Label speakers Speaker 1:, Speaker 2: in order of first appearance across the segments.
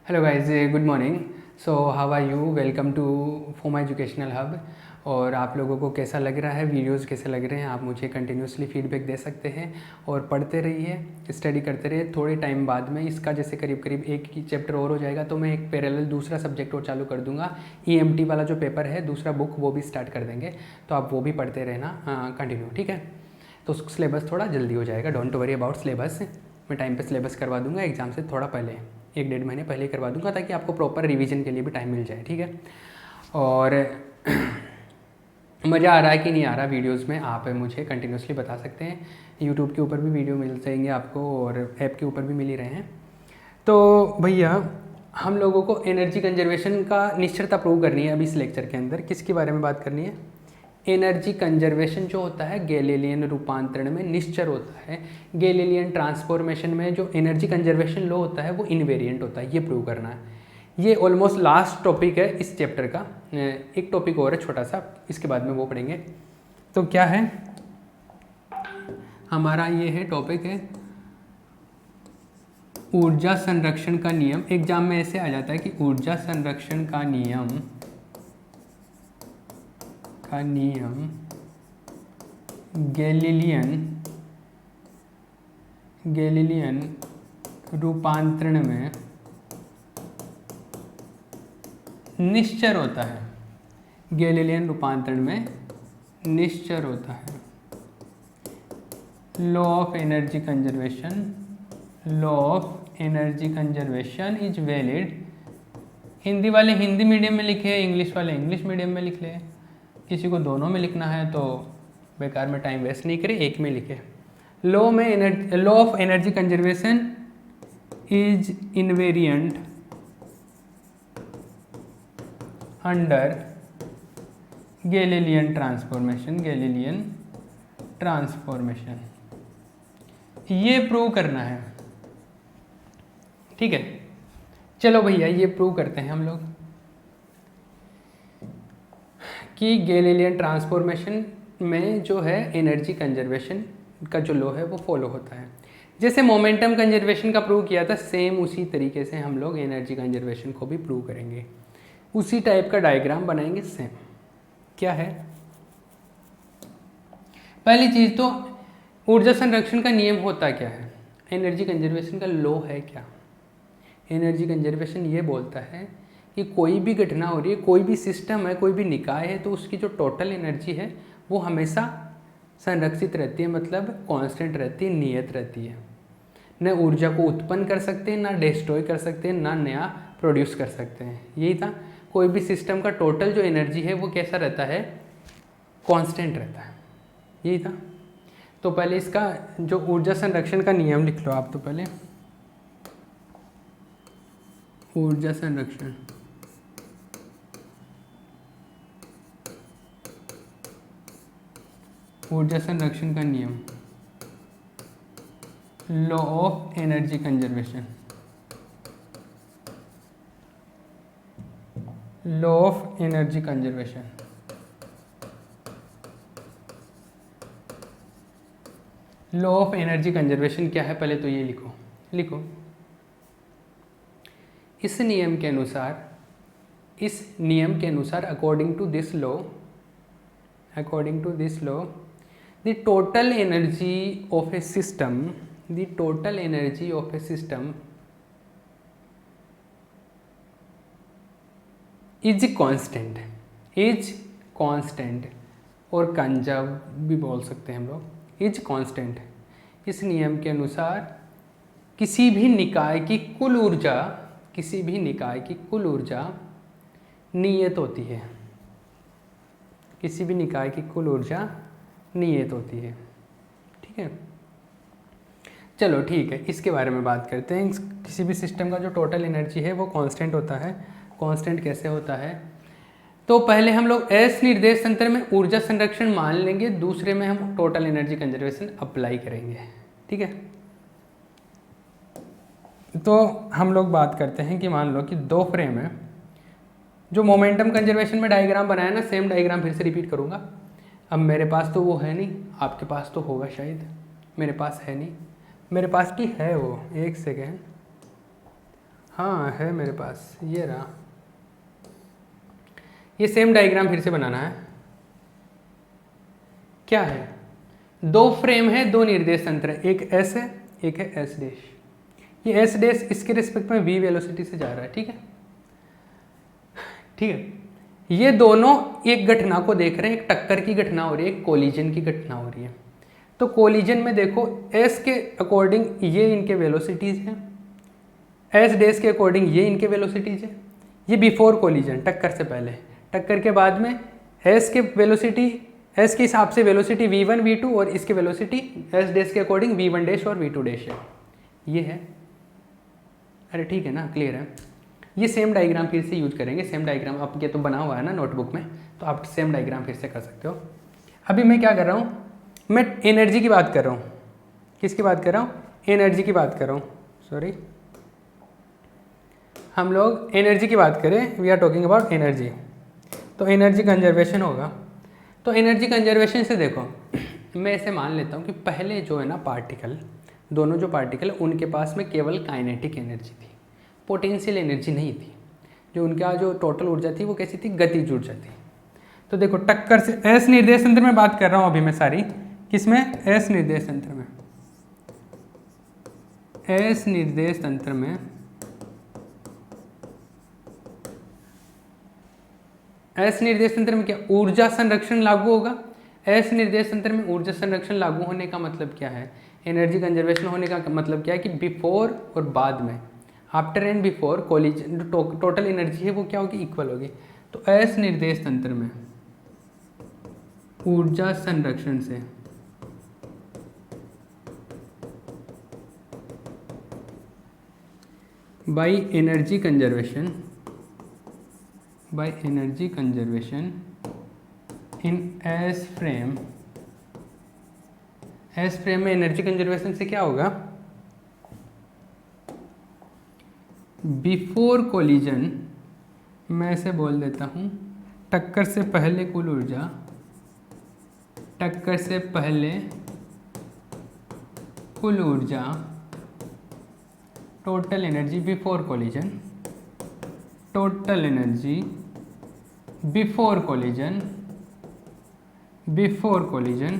Speaker 1: Hello guys, good morning. So how are you? Welcome to Foma educational hub. और आप लोगों को कैसा लग रहा है, वीडियोस कैसे लग रहे हैं, आप मुझे कंटिन्यूसली फीडबैक दे सकते हैं। और पढ़ते रहिए, स्टडी करते रहिए। थोड़े टाइम बाद में इसका जैसे करीब करीब एक ही चैप्टर और हो जाएगा तो मैं एक पैरेलल दूसरा सब्जेक्ट और चालू कर दूंगा। EMT वाला जो पेपर है दूसरा बुक वो भी स्टार्ट कर देंगे, तो आप वो भी पढ़ते रहना कंटिन्यू, ठीक है? तो सिलेबस थोड़ा जल्दी हो जाएगा। Don't worry about syllabus. मैं टाइम पे सिलेबस करवा दूंगा एग्ज़ाम से थोड़ा पहले, 1-1.5 महीने पहले ही करवा दूंगा, ताकि आपको प्रॉपर रिवीजन के लिए भी टाइम मिल जाए, ठीक है? और मज़ा आ रहा है कि नहीं आ रहा वीडियोस में, आप मुझे कंटिन्यूसली बता सकते हैं। यूट्यूब के ऊपर भी वीडियो मिल जाएंगे आपको और ऐप के ऊपर भी मिल ही रहे हैं। तो भैया, हम लोगों को एनर्जी कंजर्वेशन का निश्चरता प्रूव करनी है अभी इस लेक्चर के अंदर। किसके बारे में बात करनी है? एनर्जी कंजर्वेशन जो होता है गैलीलियन रूपांतरण में निश्चर होता है। गैलीलियन ट्रांसफॉर्मेशन में जो एनर्जी कंजर्वेशन लॉ होता है वो इनवेरिएंट होता है, ये प्रूव करना है। ये ऑलमोस्ट लास्ट टॉपिक है इस चैप्टर का। एक टॉपिक और है छोटा सा, इसके बाद में वो पढ़ेंगे। तो क्या है हमारा? ये है टॉपिक है ऊर्जा संरक्षण का नियम। एग्जाम में ऐसे आ जाता है कि ऊर्जा संरक्षण का नियम गैलीलियन रूपांतरण में निश्चर होता है। गैलीलियन रूपांतरण में निश्चर होता है। Law of energy conservation is valid. Hindi वाले हिंदी मीडियम में लिखे, इंग्लिश वाले इंग्लिश मीडियम में लिख ले। किसी को दोनों में लिखना है तो बेकार में टाइम वेस्ट नहीं करे, एक में लिखे। Law of energy conservation is invariant under Galilean transformation. ये प्रूव करना है, ठीक है? चलो भैया, ये प्रूव करते हैं हम लोग कि गैलीलियन ट्रांसफॉर्मेशन में जो है एनर्जी कंजर्वेशन का जो लॉ है वो फॉलो होता है। जैसे मोमेंटम कंजर्वेशन का प्रूव किया था, सेम उसी तरीके से हम लोग एनर्जी कंजर्वेशन को भी प्रूव करेंगे। उसी टाइप का डायग्राम बनाएंगे सेम। क्या है? पहली चीज तो ऊर्जा संरक्षण का नियम होता क्या है? एनर्जी कंजर्वेशन का लॉ है क्या? एनर्जी कंजर्वेशन ये बोलता है कि कोई भी घटना हो रही है, कोई भी सिस्टम है, कोई भी निकाय है, तो उसकी जो टोटल एनर्जी है वो हमेशा संरक्षित रहती है, मतलब कांस्टेंट रहती है, नियत रहती है। न ऊर्जा को उत्पन्न कर सकते हैं, ना डिस्ट्रॉय कर सकते हैं, ना नया प्रोड्यूस कर सकते हैं। यही था, कोई भी सिस्टम का टोटल जो एनर्जी है वो कैसा रहता है? कांस्टेंट रहता है। यही था। तो पहले इसका जो ऊर्जा संरक्षण का नियम लिख लो आप। तो पहले ऊर्जा संरक्षण का नियम, law of energy conservation. Law of energy conservation, law of energy conservation क्या है? पहले तो ये लिखो। इस नियम के अनुसार according to this law the total energy of a system is constant और कंजर्व भी बोल सकते हैं हम लोग, इज कांस्टेंट। इस नियम के अनुसार किसी भी निकाय की कुल ऊर्जा नियत होती है। किसी भी निकाय की कुल ऊर्जा नियत होती है, ठीक है? चलो ठीक है, इसके बारे में बात करते हैं। किसी भी सिस्टम का जो टोटल एनर्जी है वो कांस्टेंट होता है। कांस्टेंट कैसे होता है? तो पहले हम लोग एस निर्देश तंत्र में ऊर्जा संरक्षण मान लेंगे, दूसरे में हम टोटल एनर्जी कंजर्वेशन अप्लाई करेंगे, ठीक है? तो हम लोग बात करते हैं कि मान लो कि दो फ्रेम है। जो मोमेंटम कंजर्वेशन में डायग्राम बनाया ना, सेम डायग्राम फिर से रिपीट करूँगा। अब मेरे पास तो वो है नहीं, आपके पास तो होगा शायद, मेरे पास है नहीं। मेरे पास की है वो, एक सेकेंड। हाँ है मेरे पास, ये रहा। ये सेम डायग्राम फिर से बनाना है। क्या है, दो फ्रेम है, दो निर्देश तंत्र है, एक एस है एक है एस डैश। ये एस डैश इसके रिस्पेक्ट में वी वेलोसिटी से जा रहा है, ठीक है ठीक है। ये दोनों एक घटना को देख रहे हैं, एक टक्कर की घटना हो रही है, एक कोलिजन की घटना हो रही है। तो कोलिजन में देखो एस के अकॉर्डिंग ये इनके वेलोसिटीज हैं, एस डैश के अकॉर्डिंग ये इनके वेलोसिटीज है। ये बिफोर कोलिजन, टक्कर से पहले। टक्कर के बाद में एस के वेलोसिटी, एस के हिसाब से वेलोसिटी v1 v2 और इसके वेलोसिटी एस डैश के अकॉर्डिंग v1 डैश और v2 डैश है। ये है, अरे ठीक है ना, क्लियर है। ये सेम डायग्राम फिर से यूज करेंगे। सेम डायग्राम आपके तो बना हुआ है ना नोटबुक में, तो आप सेम डायग्राम फिर से कर सकते हो। अभी मैं क्या कर रहा हूँ, मैं एनर्जी की बात कर रहा हूँ। किसकी बात कर रहा हूँ, एनर्जी की बात कर रहा हूँ, सॉरी, हम लोग एनर्जी की बात करें, we are talking about energy. तो एनर्जी कंजर्वेशन होगा। तो एनर्जी कंजर्वेशन से देखो, मैं ऐसे मान लेता हूँ कि पहले जो है ना पार्टिकल, दोनों जो पार्टिकल उनके पास में केवल काइनेटिक एनर्जी थी, पोटेंशियल एनर्जी नहीं थी। जो उनका जो टोटल ऊर्जा थी वो कैसी थी, गतिज ऊर्जा थी। तो देखो टक्कर से एस निर्देश तंत्र में बात कर रहा हूँ अभी मैं सारी, किसमें, एस निर्देश तंत्र में। एस निर्देश तंत्र में, एस निर्देश तंत्र में क्या ऊर्जा संरक्षण लागू होगा। एस निर्देश तंत्र में ऊर्जा संरक्षण लागू होने का मतलब क्या है, एनर्जी कंजर्वेशन होने का मतलब क्या है कि बिफोर और बाद में, आफ्टर एंड बिफोर कोलिजन, जो टोटल एनर्जी है वो क्या होगी, इक्वल होगी। तो एस निर्देश तंत्र में ऊर्जा संरक्षण से by energy conservation, by energy conservation in S frame, S frame में एनर्जी कंजर्वेशन से क्या होगा, बिफोर कोलिजन, मैं ऐसे बोल देता हूँ, टक्कर से पहले कुल ऊर्जा, टक्कर से पहले कुल ऊर्जा, total energy before collision, total energy before collision, before collision,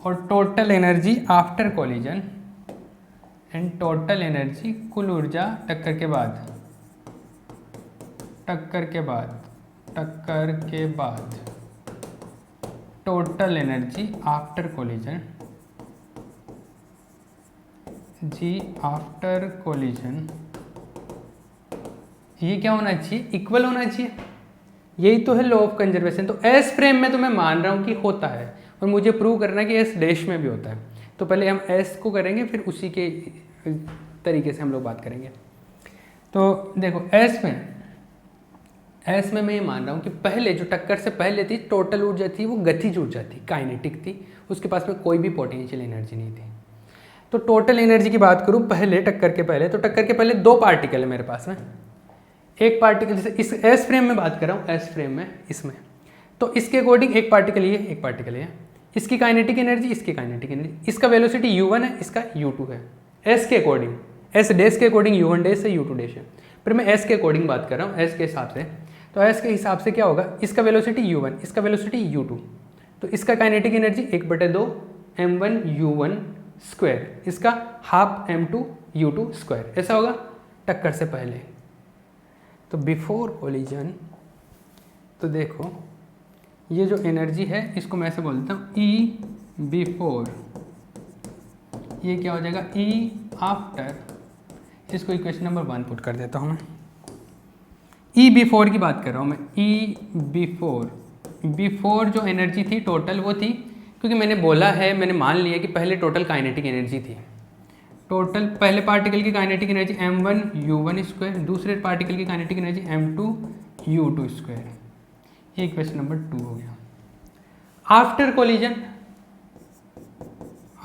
Speaker 1: और total energy after collision, and total energy कुल ऊर्जा टक्कर के बाद, टक्कर के बाद, टक्कर के बाद, टोटल एनर्जी आफ्टर कोलिजन, जी आफ्टर कोलिजन। ये क्या होना चाहिए, इक्वल होना चाहिए। यही तो है लॉ ऑफ कंजर्वेशन। तो एस फ्रेम में तो मैं मान रहा हूँ कि होता है, और मुझे प्रूव करना है कि एस डैश में भी होता है। तो पहले हम एस को करेंगे, फिर उसी के तरीके से हम लोग बात करेंगे। तो देखो एस में मैं ये मान रहा हूँ कि पहले जो टक्कर से पहले थी टोटल ऊर्जा थी वो गतिज ऊर्जा थी, काइनेटिक थी, उसके पास में कोई भी पोटेंशियल एनर्जी नहीं थी। तो टोटल एनर्जी की बात करूँ पहले, टक्कर के पहले, तो टक्कर के पहले दो पार्टिकल है मेरे पास में। एक पार्टिकल, जैसे इस एस फ्रेम में बात कर रहा हूँ, एस फ्रेम में इसमें, तो इसके अकॉर्डिंग एक पार्टिकल ये, एक पार्टिकल ये, इसकी काइनेटिक एनर्जी, इसकी काइनेटिक एनर्जी, इसका वेलोसिटी u1 है, इसका u2 है। एस के अकॉर्डिंग, एस डैश के अकॉर्डिंग u1 डैश है, u2 डैश है। फिर मैं एस के अकॉर्डिंग बात कर रहा हूँ, एस के हिसाब से। तो एस के हिसाब से क्या होगा, इसका वेलोसिटी u1, इसका वेलोसिटी u2, तो इसका kinetic energy 1/2 m1 u1 square, इसका हाफ m2 u2 स्क्वायर, ऐसा होगा टक्कर से पहले। तो बिफोर कोलिजन, तो देखो ये जो एनर्जी है इसको मैं ऐसे बोलता हूँ ई बिफोर, ये क्या हो जाएगा ई आफ्टर, इसको इक्वेशन नंबर 1 पुट कर देता हूँ मैं। ई बिफोर की बात कर रहा हूँ मैं, ई बिफोर, बिफोर जो एनर्जी थी टोटल वो थी, क्योंकि मैंने बोला है, मैंने मान लिया कि पहले टोटल काइनेटिक एनर्जी थी। टोटल पहले पार्टिकल की kinetic energy m1 u1 square, दूसरे पार्टिकल की kinetic energy m2 u2 square. ये इक्वेशन नंबर 2 हो गया। आफ्टर कोलिजन,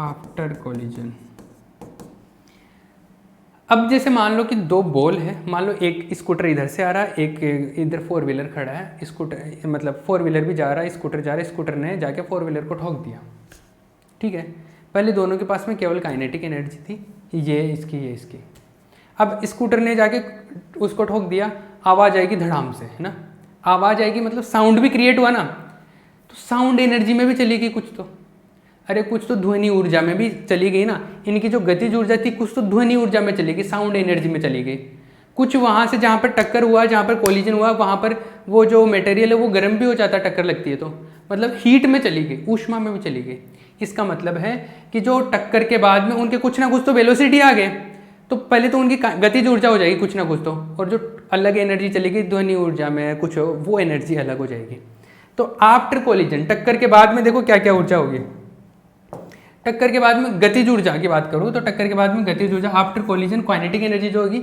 Speaker 1: आफ्टर कोलिजन, अब जैसे मान लो कि दो बॉल है, मान लो एक स्कूटर इधर से आ रहा है, एक इधर 4 व्हीलर खड़ा है, स्कूटर मतलब 4 व्हीलर भी जा रहा है, स्कूटर जा रहा है, स्कूटर ने जाके 4 व्हीलर को ठोक दिया, ठीक है। पहले दोनों के पास में केवल काइनेटिक एनर्जी थी, ये इसकी, ये इसकी। अब स्कूटर ने जाके उसको ठोक दिया, आवाज़ आएगी धड़ाम से, है ना, आवाज़ आएगी मतलब साउंड भी क्रिएट हुआ ना, तो साउंड एनर्जी में भी चली गई कुछ तो, अरे कुछ तो ध्वनि ऊर्जा में भी चली गई ना, इनकी जो गतिज ऊर्जा थी कुछ तो ध्वनि ऊर्जा में चली गई, साउंड एनर्जी में चली गई, कुछ वहाँ से जहाँ पर टक्कर हुआ, जहाँ पर कोलिजन हुआ, वहाँ पर वो जो मटेरियल है वो गर्म भी हो जाता है टक्कर लगती है तो, मतलब हीट में चली गई, ऊष्मा में भी चली गई। इसका मतलब है कि जो टक्कर के बाद में उनके कुछ ना कुछ तो वेलोसिटी आ गए, तो पहले तो उनकी गतिज ऊर्जा हो जाएगी कुछ ना कुछ तो, और जो अलग एनर्जी चलेगी ध्वनि ऊर्जा में कुछ वो एनर्जी अलग हो जाएगी। तो आफ्टर कोलिजन, टक्कर के बाद में देखो क्या क्या ऊर्जा होगी। टक्कर के बाद में गतिज ऊर्जा की बात करूँ तो टक्कर के बाद में गतिज ऊर्जा आफ्टर कोलिजन काइनेटिक एनर्जी जो होगी,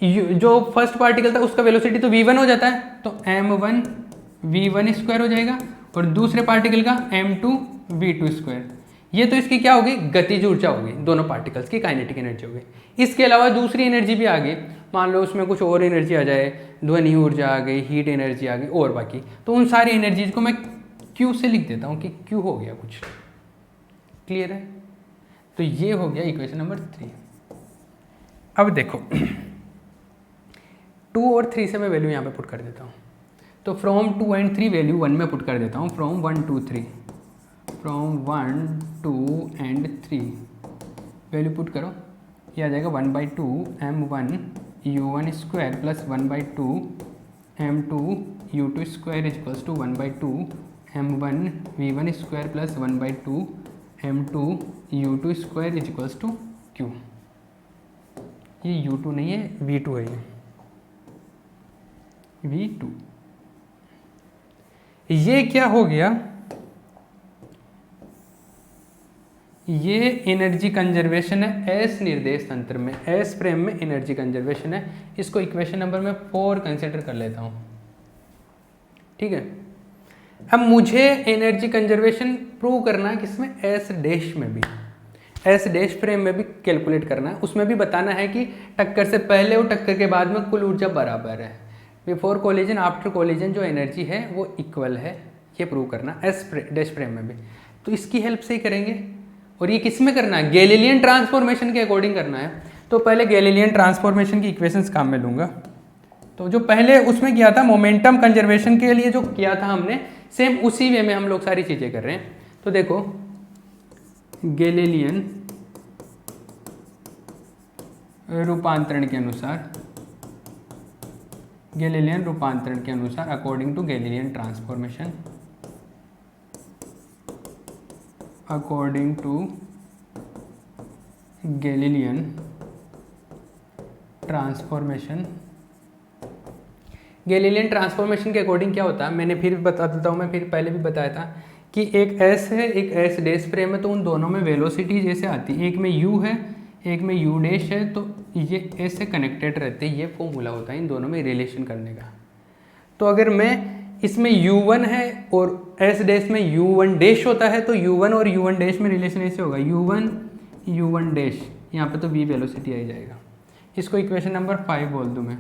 Speaker 1: जो फर्स्ट पार्टिकल था उसका वेलोसिटी तो v1 हो जाता है, तो m1 v1 स्क्वायर हो जाएगा, और दूसरे पार्टिकल का m2 v2 स्क्वायर। ये तो इसकी क्या होगी, गतिज ऊर्जा होगी, दोनों पार्टिकल्स की काइनेटिक एनर्जी होगी। इसके अलावा दूसरी एनर्जी भी आ गई, मान लो उसमें कुछ और एनर्जी आ जाए, ध्वनि ऊर्जा आ गई, हीट एनर्जी आ गई और बाकी, तो उन सारी एनर्जीज को मैं Q से लिख देता हूँ कि Q हो गया कुछ। क्लियर है? तो ये हो गया इक्वेशन नंबर 3। अब देखो 2 और 3 से मैं वैल्यू यहाँ पे पुट कर देता हूँ, तो फ्रॉम 2 एंड 3 वैल्यू 1 में पुट कर देता हूँ, from 1 2 3, from 1 2 and 3 value put करो, ये आ जाएगा 1/2 m1 u1 square plus 1/2 m2 u2 square equals to 1/2 m1 v1 square plus 1/2 m2 u2 square equals to q। ये u2 नहीं है, v2 है, ये v2। ये क्या हो गया, ये एनर्जी कंजर्वेशन है एस निर्देश तंत्र में, एस फ्रेम में एनर्जी कंजर्वेशन है। इसको इक्वेशन नंबर में 4 कंसिडर कर लेता हूँ, ठीक है। अब मुझे एनर्जी कंजर्वेशन प्रूव करना है किसमें, एस डैश में भी, एस डैश फ्रेम में भी कैलकुलेट करना है। उसमें भी बताना है कि टक्कर से पहले और टक्कर के बाद में कुल ऊर्जा बराबर है, बिफोर कोलिजन आफ्टर कोलिजन जो एनर्जी है वो इक्वल है, ये प्रूव करना एस डैश फ्रेम में भी। तो इसकी हेल्प से ही करेंगे, और ये किस में करना है, गैलीलियन ट्रांसफॉर्मेशन के अकॉर्डिंग करना है। तो पहले गैलीलियन ट्रांसफॉर्मेशन की इक्वेशंस काम में लूँगा। तो जो पहले उसमें किया था मोमेंटम कंजर्वेशन के लिए जो किया था हमने, सेम उसी वे में हम लोग सारी चीज़ें कर रहे हैं। तो देखो गैलीलियन रूपांतरण के अनुसार, गैलीलियन रूपांतरण के अनुसार according to Galilean transformation, according to Galilean transformation. Galilean transformation के अकॉर्डिंग क्या होता है, मैंने फिर बता देता हूँ, मैं फिर पहले भी बताया था कि एक एस है एक एस डैश फ्रेम है, तो उन दोनों में वेलोसिटी जैसे आती है, एक में यू है एक में यू डैश है, तो ये एस से कनेक्टेड रहते हैं। ये फॉर्मूला होता है इन दोनों में रिलेशन करने का। तो अगर मैं इसमें u1 है और एस डैश में u1 डैश होता है, तो u1 और u1 डैश में रिलेशन ऐसे होगा, u1 डैश, यहाँ पे तो v वेलोसिटी आ जाएगा। इसको इक्वेशन नंबर 5 बोल दूँ मैं।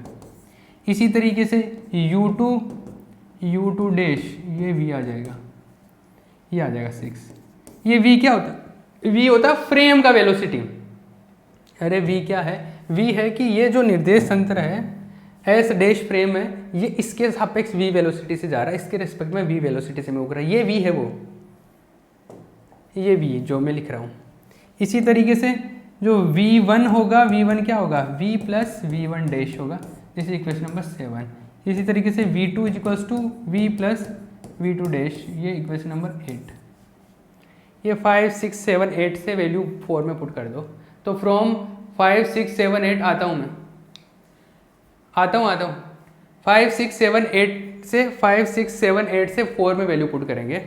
Speaker 1: इसी तरीके से u2 डैश, ये v आ जाएगा, ये आ जाएगा 6। ये v क्या होता है, v होता है फ्रेम का वेलोसिटी। अरे v क्या है, v है कि ये जो निर्देश तंत्र है एस डैश फ्रेम है, ये इसके सापेक्ष v वेलोसिटी से जा रहा है, इसके रिस्पेक्ट में v वेलोसिटी से मूव कर रहा है, ये v है वो, ये v जो मैं लिख रहा हूँ। इसी तरीके से जो v1 होगा, v1 क्या होगा, v प्लस v1 डैश होगा, दिस इज इक्वेशन नंबर 7। इसी तरीके से v2 equals to v plus v2 dash, ये इक्वेशन नंबर 8। ये 5 6 7 8 से वैल्यू 4 में पुट कर दो। तो फ्रॉम 5 6 7 8 आता हूँ मैं, आता हूँ 5 6 7 8 से 5 6 7 8 से 4 में वैल्यू पुट करेंगे।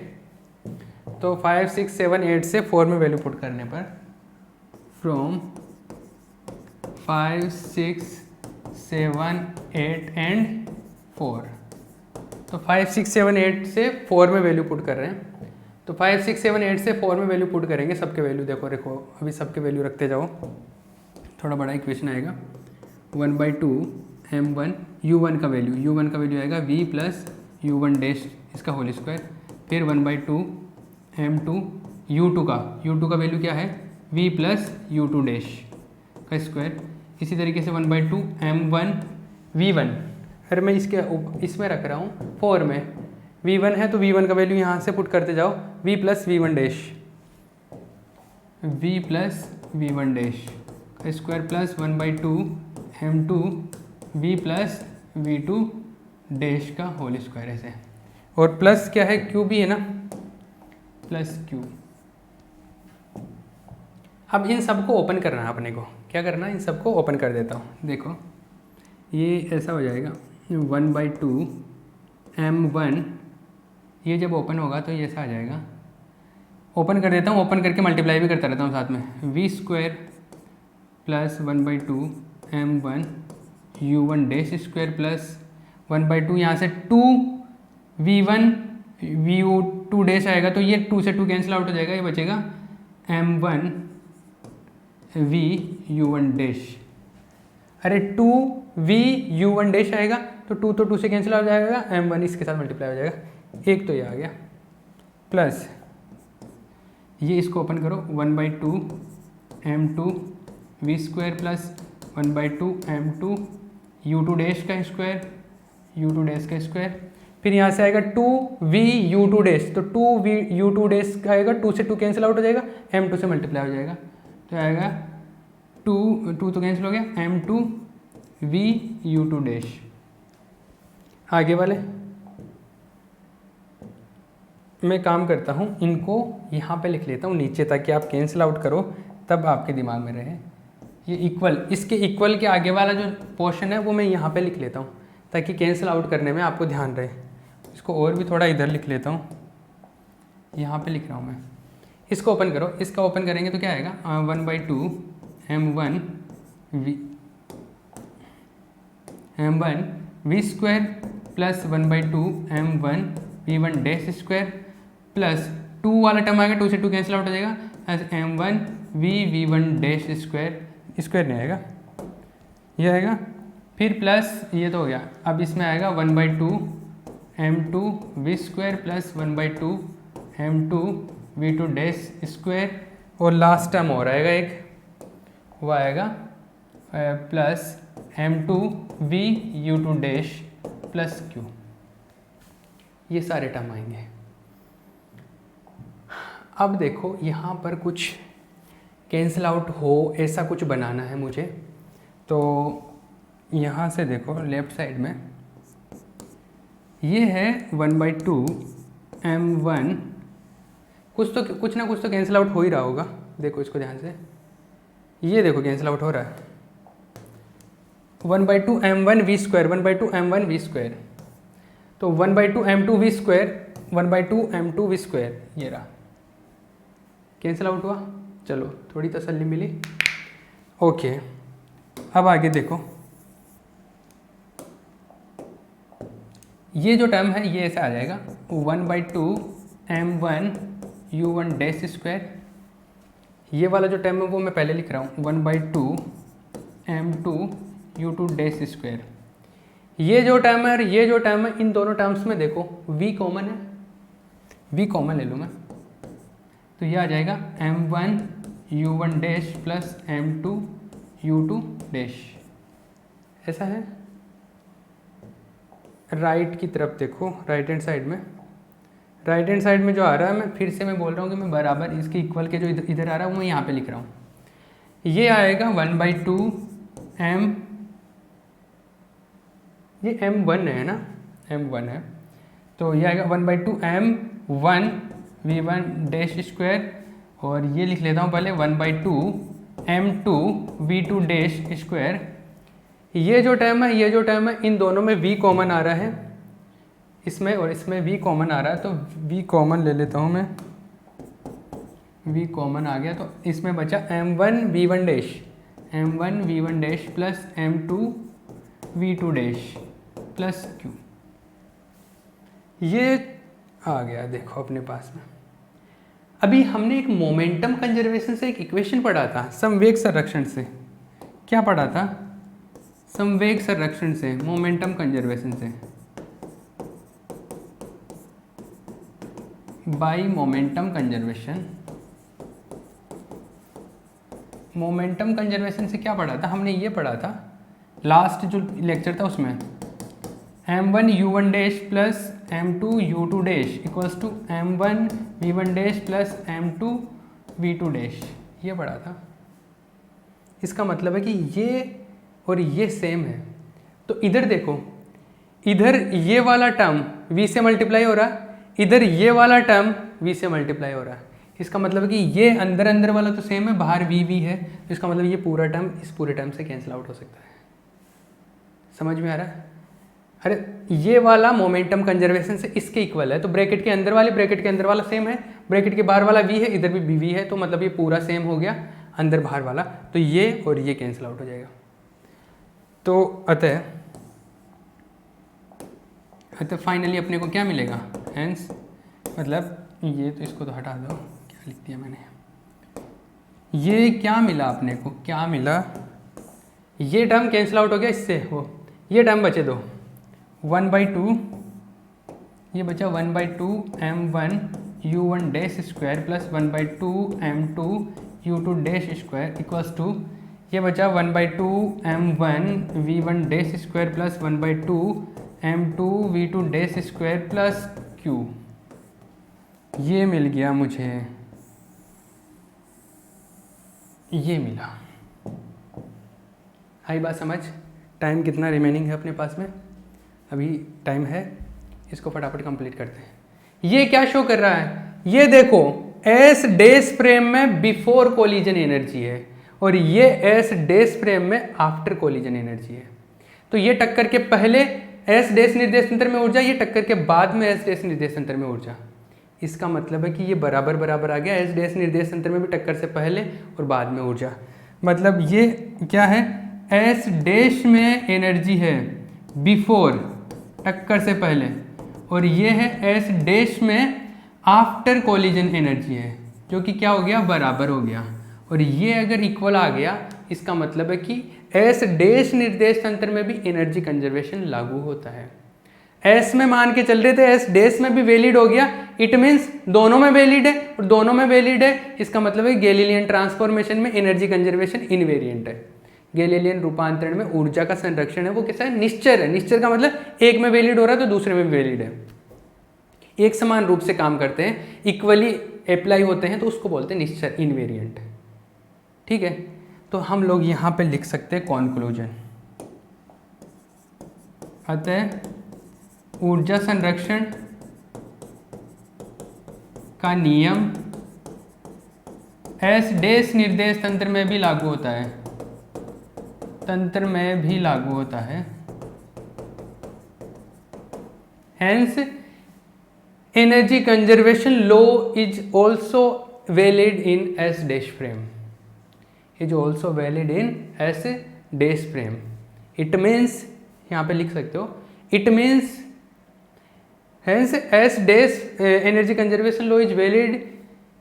Speaker 1: तो 5 6 7 8 से 4 में वैल्यू पुट करने पर फ्रॉम 5 6 7 8 एंड 4, तो 5 6 7 8 से 4 में वैल्यू पुट कर रहे हैं। तो 5 6 7 8 से 4 में वैल्यू पुट करेंगे, सबके वैल्यू देखो अभी सबके वैल्यू रखते जाओ, थोड़ा बड़ा इक्वेशन आएगा। 1/2 m1 u1 का वैल्यू आएगा v प्लस u1 डैश इसका होल स्क्वायर, फिर 1/2 m2 u2 का वैल्यू क्या है v प्लस u2 डैश का स्क्वायर, इसी तरीके से 1/2 m1 v1, अगर मैं इसमें रख रहा हूँ 4 में, v1 है तो v1 का वैल्यू यहाँ से पुट करते जाओ, v plus V1 dash, v plus V1 dash square plus 1/2 m2 v plus v2 dash का होल स्क्वायर ऐसे, और प्लस क्या है क्यू भी है ना, प्लस क्यू। अब इन सबको ओपन करना है अपने को, क्या करना है, इन सबको ओपन कर देता हूँ। देखो ये ऐसा हो जाएगा 1/2 m1, ये जब ओपन होगा तो ये ऐसा आ जाएगा, ओपन कर देता हूँ, ओपन करके मल्टीप्लाई भी करता रहता हूँ साथ में, v square plus 1/2 m1 u1 dash square plus 1/2 यहाँ से 2 v1 vu2 डैश आएगा, तो ये 2 से 2 कैंसिल आउट हो जाएगा, ये बचेगा m1 v u1 डैश। अरे 2 v u1 डैश आएगा तो 2 तो 2 से कैंसिल हो जाएगा, m1 इसके साथ मल्टीप्लाई हो जाएगा, एक तो ये आ गया, प्लस ये इसको ओपन करो 1/2 m2 v square plus 1/2 m2 u2 dash का स्क्वायर, u2 डैश का स्क्वायर, फिर यहाँ से आएगा 2v u2 डैश, तो 2v u2 डैश आएगा, 2 से 2 कैंसिल आउट हो जाएगा, m2 से मल्टीप्लाई हो जाएगा, तो आएगा 2 तो कैंसिल हो गया, m2 v u2 डैश। आगे वाले मैं काम करता हूँ, इनको यहाँ पे लिख लेता हूँ नीचे, ताकि आप कैंसिल आउट करो तब आपके दिमाग में रहे। ये इक्वल, इसके इक्वल के आगे वाला जो पोर्शन है वो मैं यहाँ पे लिख लेता हूँ, ताकि कैंसिल आउट करने में आपको ध्यान रहे। इसको और भी थोड़ा इधर लिख लेता हूँ, यहाँ पे लिख रहा हूँ मैं। इसको ओपन करो, इसका ओपन करेंगे तो क्या आएगा 1/2 m1 v square plus 1/2 m1 v1 dash square plus 2 वाला टर्म आएगा, 2 से 2 कैंसिल आउट हो जाएगा, as m1 v1 dash square, square नहीं आएगा, ये आएगा, फिर प्लस ये तो हो गया। अब इसमें आएगा 1/2 m2 v square plus 1/2 m2 v2 dash square, और लास्ट टर्म हो रहेगा एक, वो आएगा plus m2 v u2 dash plus q, ये सारे टर्म आएंगे। अब देखो यहाँ पर कुछ कैंसिल आउट हो ऐसा कुछ बनाना है मुझे, तो यहाँ से देखो लेफ़्ट साइड में ये है 1/2 m1, कुछ ना कुछ तो कैंसिल आउट हो ही रहा होगा, देखो इसको ध्यान से, ये देखो कैंसिल आउट हो रहा है 1/2 m1 v square, 1/2 m1 v square, तो 1/2 m2 v square, 1/2 m2 v square, ये रहा कैंसिल आउट हुआ। चलो थोड़ी तसल्ली मिली, ओके। अब आगे देखो, ये जो टर्म है ये ऐसे आ जाएगा 1/2 m1 u1 डैश स्क्वायर, ये वाला जो टर्म है वो मैं पहले लिख रहा हूँ 1/2 m2 u2 डैश स्क्वायर। ये जो टर्म है और ये जो टर्म है, इन दोनों टर्म्स में देखो v कॉमन है, v कॉमन ले लूँ मैं, तो ये आ जाएगा m1 u1 dash plus m2 u2 dash, ऐसा है। राइट की तरफ देखो, राइट हैंड साइड में, राइट हैंड साइड में जो आ रहा है, मैं फिर से मैं बोल रहा हूँ कि मैं बराबर इसके इक्वल के जो इधर आ रहा है वो मैं यहाँ पे लिख रहा हूँ, ये आएगा 1/2 m, ये m1 है ना, m1 है, तो ये आएगा 1/2 m1 v1 डैश स्क्वायर, और ये लिख लेता हूँ पहले 1/2 m2 v2 डैश स्क्वायर। ये जो टर्म है, ये जो टर्म है, इन दोनों में v कॉमन आ रहा है, इसमें और इसमें v कॉमन आ रहा है, तो v कॉमन ले लेता हूँ मैं, v कॉमन आ गया, तो इसमें बचा m1 v1 dash, m1 v1 dash plus m2 v2 dash plus q, ये आ गया देखो अपने पास में। अभी हमने एक मोमेंटम कंजर्वेशन से एक इक्वेशन पढ़ा था, समवेग संरक्षण से, क्या पढ़ा था, समवेग संरक्षण से, मोमेंटम कंजर्वेशन से, by momentum conservation momentum conservation से क्या पढ़ा था हमने? ये पढ़ा था लास्ट जो लेक्चर था उसमें, m1 u1 dash plus m2 u2 dash equals to m1 v1 dash plus m2 v2 dash, ये पढ़ा था। इसका मतलब है कि ये और ये सेम है। तो इधर देखो, इधर ये वाला टर्म v से मल्टीप्लाई हो रहा, इधर ये वाला टर्म v से मल्टीप्लाई हो रहा है। इसका मतलब है कि ये अंदर अंदर वाला तो सेम है, बाहर v है, तो इसका मतलब ये पूरा टर्म इस पूरे टर्म से कैंसिल आउट हो सकता है। समझ में आ रहा है? अरे ये वाला मोमेंटम कंजर्वेशन से इसके इक्वल है, तो ब्रैकेट के अंदर वाले ब्रैकेट के अंदर वाला सेम है, ब्रैकेट के बाहर वाला v है, इधर भी v है, तो मतलब ये पूरा सेम हो गया अंदर बाहर वाला, तो ये और ये कैंसिल आउट हो जाएगा। तो अतः फाइनली अपने को क्या मिलेगा? हेंस मतलब ये तो इसको तो हटा दो, क्या लिख दिया मैंने, ये क्या मिला अपने को? क्या मिला? ये टर्म कैंसिल आउट हो गया इससे, वो ये टर्म बचे दो, 1/2 ये बचा 1/2 m1 u1 dash square plus 1/2 m2 u2 dash square equals to ये बचा 1/2 m1 v1 dash square plus 1/2 m2 v2 dash square plus q। ये मिल गया मुझे, ये मिला। आई बात समझ? टाइम कितना रिमेनिंग है अपने पास में? अभी टाइम है, इसको फटाफट कंप्लीट करते हैं। ये क्या शो कर रहा है? ये देखो एस डैश फ्रेम में बिफोर कोलिजन एनर्जी है और ये एस डैश फ्रेम में आफ्टर कोलिजन एनर्जी है। तो ये टक्कर के पहले एस डैश निर्देशांतर में ऊर्जा, ये टक्कर के बाद में एस डैश निर्देशांतर में ऊर्जा। इसका मतलब है कि ये बराबर बराबर आ गया, एस डैश निर्देशांतर में भी टक्कर से पहले और बाद में ऊर्जा। मतलब ये क्या है? एस डैश में एनर्जी है बिफोर टक्कर से पहले और ये है एस डैश में आफ्टर कोलिजन एनर्जी है, जो कि क्या हो गया? बराबर हो गया। और ये अगर इक्वल आ गया, इसका मतलब है कि एस डैश निर्देशांतर में भी एनर्जी कंजर्वेशन लागू होता है। एस में मान के चल रहे थे, एस डैश में भी वैलिड हो गया, इट मीन्स दोनों में वैलिड है और दोनों में वैलिड है। इसका मतलब है गैलीलियन ट्रांसफॉर्मेशन में एनर्जी कंजर्वेशन इनवेरिएंट है। गैलीलियन रूपांतरण में ऊर्जा का संरक्षण है वो कैसा है? निश्चर है। निश्चर का मतलब एक में वैलिड हो रहा है तो दूसरे में भी वैलिड है, एक समान रूप से काम करते हैं, इक्वली अप्लाई होते हैं, तो उसको बोलते हैं निश्चर, इनवेरिएंट। ठीक है, तो हम लोग यहाँ पे लिख सकते हैं कॉन्क्लूजन। अतः ऊर्जा संरक्षण का नियम एस डैश निर्देश तंत्र में भी लागू होता है, तंत्र में भी लागू होता है। Hence energy conservation law is also valid in S dash frame, is also valid in S dash frame. It means, यहाँ पे लिख सकते हो, it means hence S dash energy conservation law is valid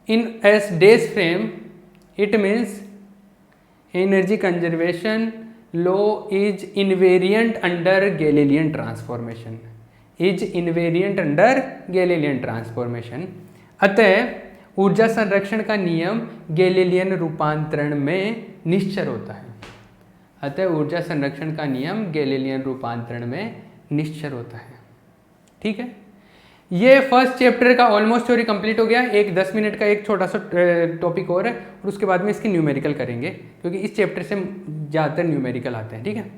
Speaker 1: in S dash frame. It means energy conservation law is invariant under Galilean transformation. Is invariant under Galilean transformation. अतः ऊर्जा संरक्षण का नियम गैलीलियन रूपांतरण में निश्चर होता है। अतः ऊर्जा संरक्षण का नियम गैलीलियन रूपांतरण में निश्चर होता है। ठीक है, ये फर्स्ट चैप्टर का ऑलमोस्ट थ्योरी कंप्लीट हो गया। एक 10 मिनट का एक छोटा सा टॉपिक और है और उसके बाद में इसकी न्यूमेरिकल करेंगे, क्योंकि इस चैप्टर से ज़्यादातर न्यूमेरिकल आते हैं। ठीक है।